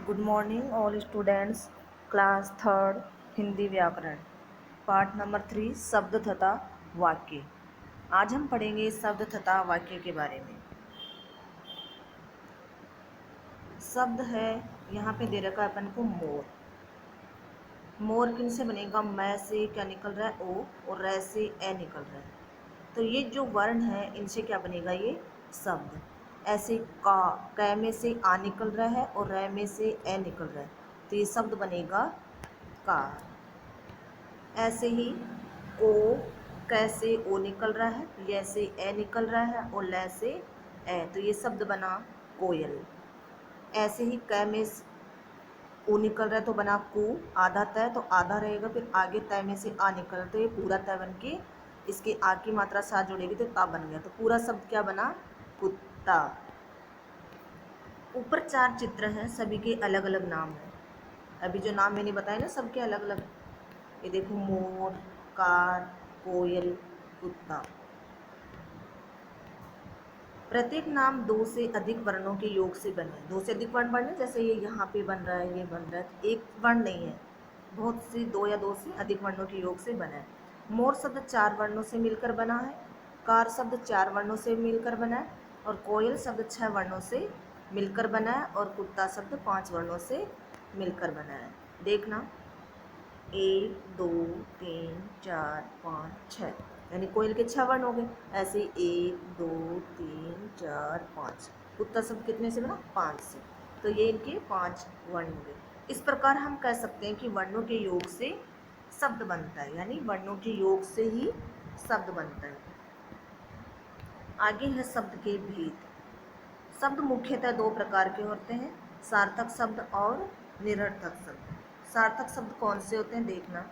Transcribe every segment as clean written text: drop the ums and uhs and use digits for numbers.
Good morning all students. Class third Hindi व्याकरण part number 3 शब्द तथा वाक्य। आज हम पढ़ेंगे शब्द तथा वाक्य के बारे में। शब्द है, यहाँ पे दे रखा है अपन को मोर। मोर किन से बनेगा? मैं से क्या निकल रहा है? ओ, और रै से ए निकल रहा है। तो ये जो वर्ण है इनसे क्या बनेगा? ये शब्द। ऐसे का, कै में से आ निकल रहा है और रै में से ए निकल रहा है, तो ये शब्द बनेगा कार। ऐसे ही को, कैसे ओ निकल रहा है, य से ए निकल रहा है और ल से ए, तो ये शब्द बना कोयल। ऐसे ही कै में ऊ निकल रहा है तो बना कु, आधा तय तो आधा रहेगा, फिर आगे तय में से आ निकल रहा है तो ये पूरा तय बन के इसके आ की मात्रा साथ जुड़ेगी तो ता बन गया, तो पूरा शब्द क्या बना? कुत्ता। ऊपर 4 चित्र हैं, सभी के अलग अलग नाम हैं। अभी जो नाम मैंने बताया ना सबके अलग अलग, ये देखो मोर, कार, कोयल, कुत्ता। प्रत्येक नाम 2 से अधिक वर्णों के योग से बने। 2 से अधिक वर्ण बने, जैसे ये यहाँ पे बन रहा है, ये बन रहा है, एक वर्ण नहीं है, बहुत सी 2 या 2 से अधिक वर्णों के योग से बना है। मोर शब्द 4 वर्णों से मिलकर बना है, कार शब्द 4 वर्णों से मिलकर बना है, और कोयल शब्द 6 वर्णों से मिलकर बना है, और कुत्ता शब्द 5 वर्णों से मिलकर बना है। देखना, 1 2 3 4 5 6, यानी कोयल के 6 वर्ण हो गए। ऐसे 1 2 3 4 5, कुत्ता शब्द कितने से बना? 5 से, तो ये इनके 5 वर्ण हो गए। इस प्रकार हम कह सकते हैं कि वर्णों के योग से शब्द बनता है, यानी वर्णों के योग से ही शब्द बनता है। आगे है शब्द के भेद। शब्द मुख्यतः 2 प्रकार के होते हैं, सार्थक शब्द और निरर्थक शब्द। सार्थक शब्द कौन से होते हैं? देखना,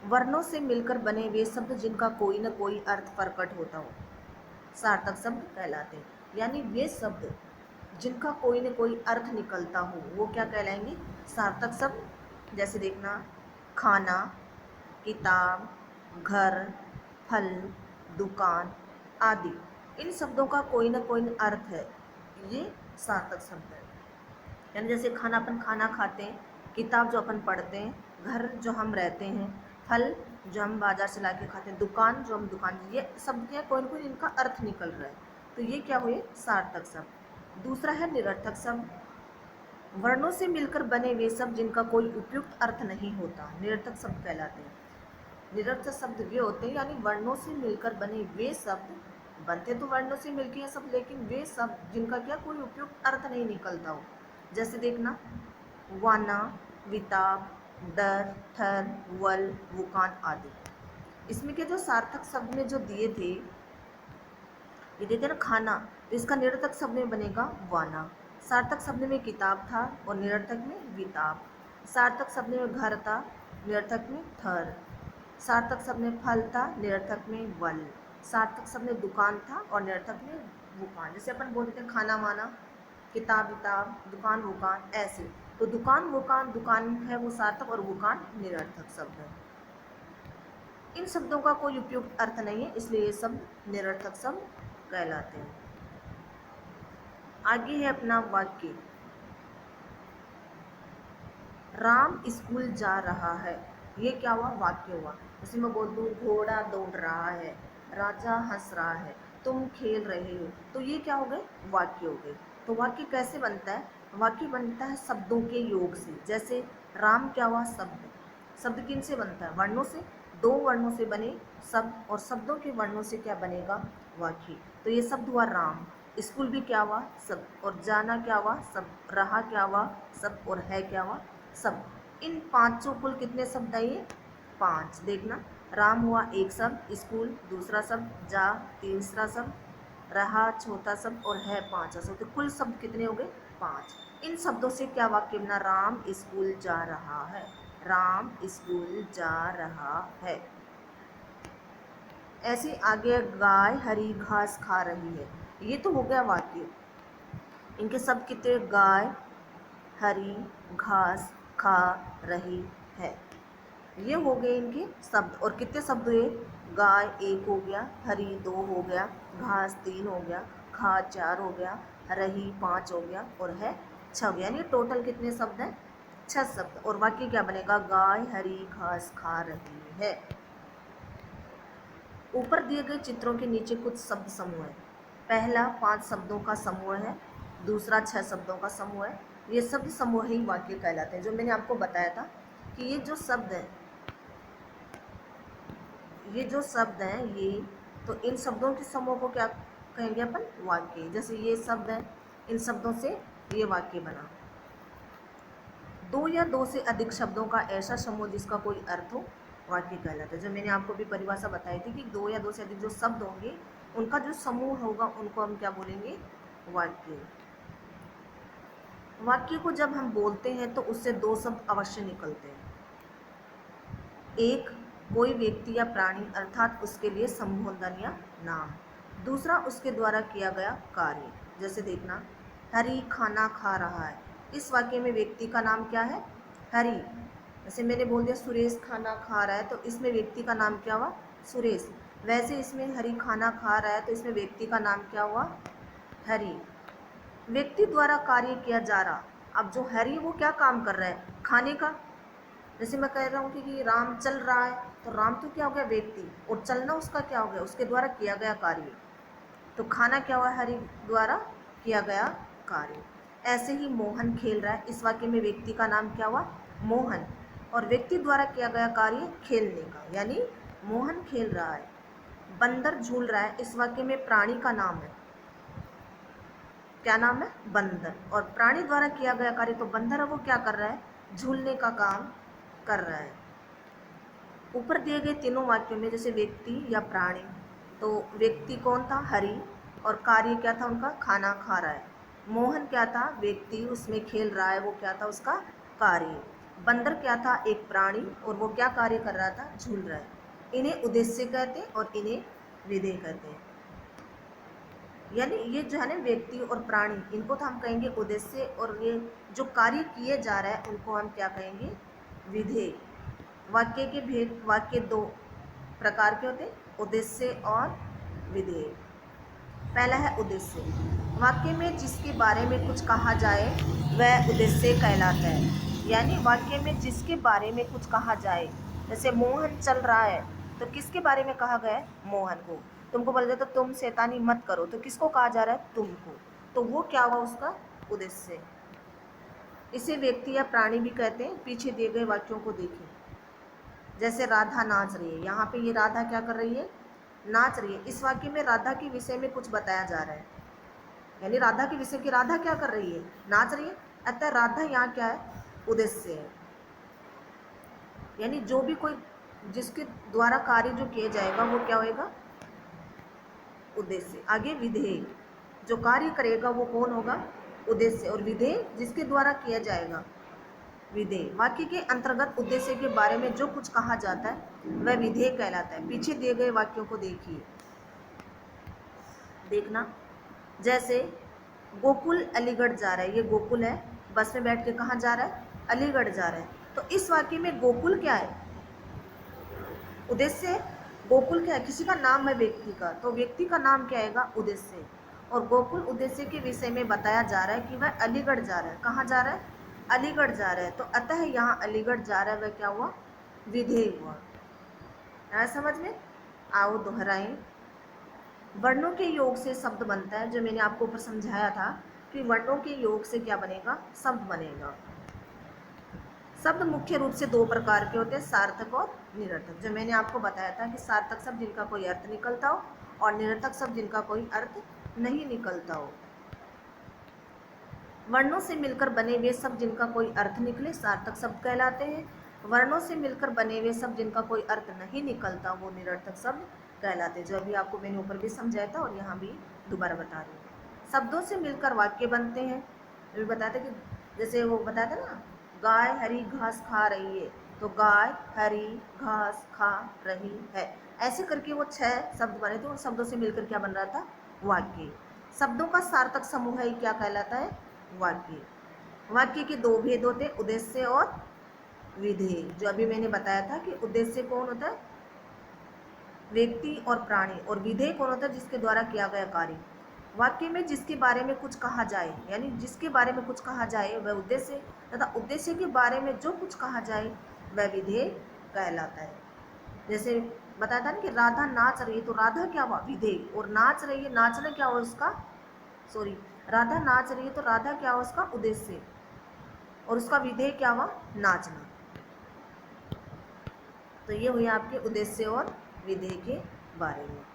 वर्णों से मिलकर बने वे शब्द जिनका कोई न कोई अर्थ प्रकट होता हो, सार्थक शब्द कहलाते हैं। यानी वे शब्द जिनका कोई न कोई अर्थ निकलता हो, वो क्या कहलाएंगे? सार्थक शब्द। जैसे देखना, खाना, किताब, घर, फल, दुकान आदि, इन शब्दों का कोई न कोई अर्थ है, ये सार्थक शब्द है। यानी जैसे खाना, अपन खाना खाते हैं, किताब जो अपन पढ़ते हैं, घर जो हम रहते हैं, फल जो हम बाजार से ला के खाते हैं, दुकान जो हम दुकान, ये शब्द क्या, कोई न कोई इनका अर्थ निकल रहा है, तो ये क्या हुए? सार्थक शब्द। दूसरा है निरर्थक शब्द। वर्णों से मिलकर बने वे शब्द जिनका कोई उपयुक्त अर्थ नहीं होता, निरर्थक शब्द कहलाते हैं। निरर्थक शब्द वे होते हैं, यानी वर्णों से मिलकर बने वे शब्द, बनते तो वर्णों से मिलकर हैं सब, लेकिन वे शब्द जिनका क्या कोई उपयुक्त अर्थ नहीं निकलता हो। जैसे देखना, वाना, विताब, डर, ठर, वल, वुकान आदि। इसमें के जो सार्थक शब्द में जो दिए थे, ये देते ना खाना, तो इसका निरर्थक शब्द में बनेगा वाना। सार्थक शब्द में किताब था और निरर्थक में विताब। सार्थक शब्द में घर था, निरर्थक में थर। सार्थक शब्द में फल था, निरर्थक में वल। सार्थक शब्द में दुकान था और निरर्थक में वुकान। जैसे अपन बोलते हैं खाना माना, किताब विताब, दुकान वुकान, ऐसे। तो दुकान वुकान, दुकान है वो सार्थक और वुकान निरर्थक शब्द है। इन शब्दों का कोई उपयुक्त अर्थ नहीं है, इसलिए ये शब्द निरर्थक शब्द कहलाते हैं। आगे है अपना वाक्य। राम स्कूल जा रहा है, ये क्या हुआ? वाक्य हुआ। जैसे मैं बोल दूँ घोड़ा दौड़ रहा है, राजा हंस रहा है, तुम खेल रहे हो, तो ये क्या हो गए? वाक्य हो गए। तो वाक्य कैसे बनता है? वाक्य बनता है शब्दों के योग से। जैसे राम क्या हुआ? शब्द। शब्द किन से बनता है? वर्णों से। 2 वर्णों से बने शब्द, और शब्दों के वर्णों से क्या बनेगा? वाक्य। तो ये शब्द हुआ राम। स्कूल भी क्या हुआ? शब्द। और जाना क्या हुआ? शब्द। रहा क्या हुआ? शब्द। और है क्या हुआ? शब्द। इन पांचों कुल कितने शब्द आइए? 5। देखना, राम हुआ एक शब्द, स्कूल दूसरा शब्द, जा तीसरा शब्द, रहा चौथा शब्द, और है पांचवा शब्द। तो कुल शब्द कितने हो गए? 5। इन शब्दों से क्या वाक्य बना? राम स्कूल जा रहा है। राम स्कूल जा रहा है। ऐसे आगे, गाय हरी घास खा रही है, ये तो हो गया वाक्य। इनके शब्द कितने? गाय हरी घास खा रही है, ये हो गए इनके शब्द। और कितने शब्द हुए? गाय 1 हो गया, हरी 2 हो गया, घास 3 हो गया, खा 4 हो गया, रही 5 हो गया, और है 6 हो गया, यानी टोटल कितने शब्द हैं? 6 शब्द। और वाक्य क्या बनेगा? गाय हरी घास खा रही है। ऊपर दिए गए चित्रों के नीचे कुछ शब्द समूह है। पहला 5 शब्दों का समूह है, दूसरा 6 शब्दों का समूह है। ये शब्द समूह ही वाक्य कहलाते हैं। जो मैंने आपको बताया था कि ये जो शब्द हैं, ये तो इन शब्दों के समूह को क्या कहेंगे अपन? वाक्य। जैसे ये शब्द है, इन शब्दों से ये वाक्य बना। 2 या 2 से अधिक शब्दों का ऐसा समूह जिसका कोई अर्थ हो, वाक्य कहलाता है। जो मैंने आपको भी परिभाषा बताई थी कि 2 या 2 से अधिक जो शब्द होंगे उनका जो समूह होगा उनको हम क्या बोलेंगे? वाक्य। वाक्य को जब हम बोलते हैं तो उससे 2 शब्द अवश्य निकलते हैं। एक, कोई व्यक्ति या प्राणी अर्थात उसके लिए संबोधन या नाम। दूसरा, उसके द्वारा किया गया कार्य। जैसे देखना, हरी खाना खा रहा है। इस वाक्य में व्यक्ति का नाम क्या है? हरी। जैसे मैंने बोल दिया सुरेश खाना खा रहा है, तो इसमें व्यक्ति का नाम क्या हुआ? सुरेश। वैसे इसमें हरी खाना खा रहा है, तो इसमें व्यक्ति का नाम क्या हुआ? हरी। व्यक्ति द्वारा कार्य किया जा रहा। अब जो हरी वो क्या काम कर रहा है? खाने का। जैसे मैं कह रहा हूँ कि राम चल रहा है, तो राम तो क्या हो गया? व्यक्ति। और चलना उसका क्या हो गया? उसके द्वारा किया गया कार्य। तो खाना क्या हुआ? हरि द्वारा किया गया कार्य। ऐसे ही मोहन खेल रहा है। इस वाक्य में व्यक्ति का नाम क्या हुआ? मोहन। और व्यक्ति द्वारा किया गया कार्य खेलने का, यानी मोहन खेल रहा है। बंदर झूल रहा है। इस वाक्य में प्राणी का नाम है, क्या नाम है? बंदर। और प्राणी द्वारा किया गया कार्य, तो बंदर है वो क्या कर रहा है? झूलने का काम कर रहा है। ऊपर दिए गए तीनों वाक्यों में जैसे व्यक्ति या प्राणी, तो व्यक्ति कौन था? हरि। और कार्य क्या था उनका? खाना खा रहा है। मोहन क्या था? व्यक्ति, उसमें खेल रहा है, वो क्या था? उसका कार्य। बंदर क्या था? एक प्राणी, और वो क्या कार्य कर रहा था? झूल रहा है। इन्हें उद्देश्य कहते हैं और इन्हें विधेय कहते हैं। यानी ये जो है ना व्यक्ति और प्राणी, इनको तो हम कहेंगे उद्देश्य, और ये जो कार्य किए जा रहा है उनको हम क्या कहेंगे? विधेय। वाक्य के भेद, वाक्य 2 प्रकार के होते हैं, उद्देश्य और विधेय। पहला है उद्देश्य। वाक्य में जिसके बारे में कुछ कहा जाए वह उद्देश्य कहलाता है। यानी वाक्य में जिसके बारे में कुछ कहा जाए, जैसे मोहन चल रहा है, तो किसके बारे में कहा गया है? मोहन को। तुमको बोल जाए तो तुम शैतानी मत करो, तो किसको कहा जा रहा है? तुमको। तो वो क्या हुआ? उसका उद्देश्य। इसे व्यक्ति या प्राणी भी कहते हैं। पीछे दिए गए वाक्यों को देखें। जैसे राधा नाच रही है, यहाँ पे ये राधा क्या कर रही है? नाच रही है। इस वाक्य में राधा के विषय में कुछ बताया जा रहा है, यानी राधा के विषय की, राधा क्या कर रही है? नाच रही है। अतः राधा यहाँ क्या है? उद्देश्य है। यानी जो भी कोई, जिसके द्वारा कार्य जो किया जाएगा वो क्या होएगा? उद्देश्य। आगे विधेय, जो कार्य करेगा वो कौन होगा? उद्देश्य। और विधेय जिसके द्वारा किया जाएगा, विधेय। वाक्य के अंतर्गत उद्देश्य के बारे में जो कुछ कहा जाता है वह विधेय कहलाता है। पीछे दिए गए वाक्यों को देखिए, देखना। जैसे गोकुल अलीगढ़ जा रहा है, ये गोकुल है, बस में बैठ के कहाँ जा रहा है? अलीगढ़ जा रहा है। तो इस वाक्य में गोकुल क्या है? उद्देश्य। गोकुल क्या है? किसी का नाम है, व्यक्ति का, तो व्यक्ति का नाम क्या आएगा? उद्देश्य। और गोकुल उद्देश्य के विषय में बताया जा रहा है कि वह अलीगढ़ जा रहा है। कहाँ जा रहा है? अलीगढ़ जा रहा है। तो अतः यहाँ अलीगढ़ जा रहा है, वह क्या हुआ? विधेय हुआ। आया समझ में? आओ दोहराएं। वर्णों के योग से शब्द बनता है। जो मैंने आपको ऊपर समझाया था कि वर्णों के योग से क्या बनेगा? शब्द बनेगा। शब्द मुख्य रूप से 2 प्रकार के होते हैं, सार्थक और निरर्थक। जो मैंने आपको बताया था कि सार्थक शब्द जिनका कोई अर्थ निकलता हो, और निरर्थक शब्द जिनका कोई अर्थ नहीं निकलता हो। वर्णों से मिलकर बने हुए शब्द जिनका कोई अर्थ निकले सार्थक शब्द कहलाते हैं। वर्णों से मिलकर बने हुए शब्द जिनका कोई अर्थ नहीं निकलता वो निरर्थक शब्द कहलाते हैं। जो अभी आपको मैंने ऊपर भी समझाया था और यहाँ भी दोबारा बता रही हूँ। शब्दों से मिलकर वाक्य बनते हैं। अभी बताया था कि जैसे वो बताया था ना, गाय हरी घास खा रही है, तो गाय हरी घास खा रही है। ऐसे करके वो 6 शब्द बने थे। उन शब्दों से मिलकर क्या बन रहा था? वाक्य। शब्दों का सार्थक समूह ही क्या कहलाता है? वाक्य। वाक्य के 2 भेद होते हैं, उद्देश्य और विधेय। जो अभी मैंने बताया था कि उद्देश्य कौन होता है? व्यक्ति और प्राणी। और विधेय कौन होता है? जिसके द्वारा किया गया कार्य। वाक्य में जिसके बारे में कुछ कहा जाए, यानी जिसके बारे में कुछ कहा जाए वह उद्देश्य, तथा उद्देश्य के बारे में जो कुछ कहा जाए वह विधेय कहलाता है। जैसे बताया था ना कि राधा नाच रही है, तो राधा क्या हुआ? विधेय। और नाच रही है, नाचना क्या हुआ उसका? सॉरी, राधा नाच रही है तो राधा क्या हुआ? उसका उद्देश्य, और उसका विधेय क्या हुआ? नाचना। तो ये हुई आपके उद्देश्य और विधेय के बारे में।